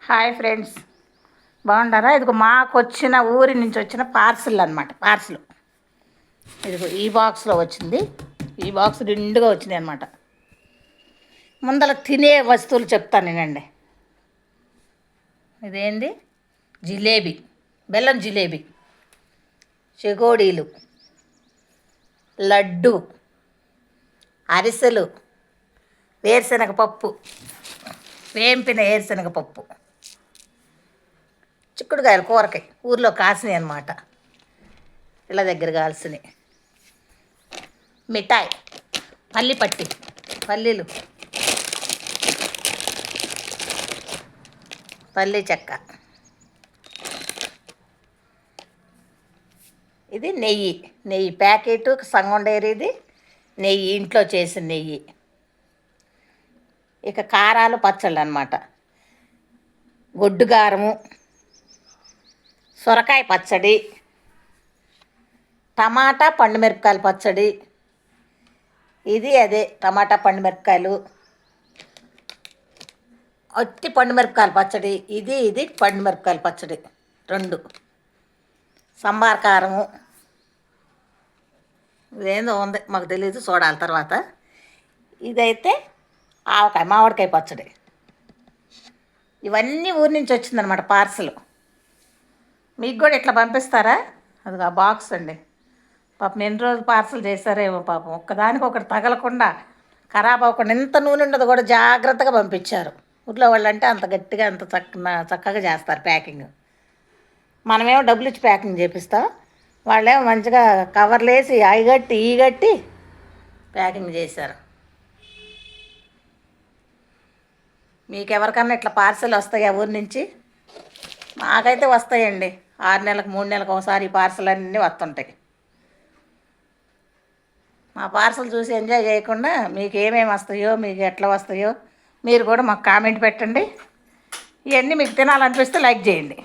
Hi friends, బాగుండారా? ఇదిగో మాకు వచ్చిన ఊరి నుంచి వచ్చిన పార్సిల్ అనమాట. పార్సిల్ ఇదిగో ఈ బాక్స్లో వచ్చింది. ఈ బాక్స్ నిండుగా వచ్చినాయి అనమాట. ముందర తినే వస్తువులు చెప్తాను నేనండి. ఇదేంది? జిలేబీ, బెల్లం జిలేబీ, చెగోడీలు, లడ్డు, అరిసెలు, వేరుశనగ పప్పు, వేంపిన వేరుశనగ పప్పు, చిక్కుడుకాయలు కూరకాయ ఊర్లో కాసినాయి అనమాట. ఇలా దగ్గర కాల్సినవి, మిఠాయి, పల్లి పట్టి, పల్లీలు, పల్లి చెక్క, ఇది నెయ్యి, నెయ్యి ప్యాకెట్ సంగం డైరీది నెయ్యి, ఇంట్లో చేసిన నెయ్యి. ఇక కారాలు పచ్చళ్ళు అనమాట. గొడ్డు కారము, సొరకాయ పచ్చడి, టమాటా పండుమిరపకాయల పచ్చడి, ఇది అదే టమాటా పండుమిరపకాయలు, అట్టి పండుమిరపకాయల పచ్చడి, ఇది పండుమిరపకాయల పచ్చడి రెండు, సంబార్ కారము, ఇదేందో ఉంది మాకు తెలియదు, చూడాలి తర్వాత. ఇదైతే ఆవకాయ మామిడికాయ పచ్చడి. ఇవన్నీ ఊరి నుంచి వచ్చిందనమాట పార్సల్. మీకు కూడా ఇట్లా పంపిస్తారా? అది ఆ బాక్స్ అండి. పాపం ఎన్ని రోజులు పార్సల్ చేశారేమో పాపం, ఒక్కదానికి ఒకటి తగలకుండా ఖరాబ్ అవ్వకుండా ఇంత నూనె ఉండదు కూడా జాగ్రత్తగా పంపించారు. ఊర్లో వాళ్ళు అంటే అంత గట్టిగా అంత చక్కగా చేస్తారు ప్యాకింగ్. మనమేమో డబ్బులు ఇచ్చి ప్యాకింగ్ చేపిస్తాం, వాళ్ళేమో మంచిగా కవర్లు వేసి అవి గట్టి ప్యాకింగ్ చేశారు. మీకు ఎవరికన్నా ఇట్లా పార్సల్ వస్తాయా ఊరి నుంచి? మాకైతే వస్తాయండి. 6 నెలలకు 3 నెలలకు ఒకసారి ఈ పార్సల్ అన్నీ వస్తుంటాయి. మా పార్సల్ చూసి ఎంజాయ్ చేయకుండా మీకు ఏమేమి వస్తాయో, మీకు ఎట్లా వస్తాయో మీరు కూడా మాకు కామెంట్ పెట్టండి. ఇవన్నీ మీకు తినాలనిపిస్తే లైక్ చేయండి.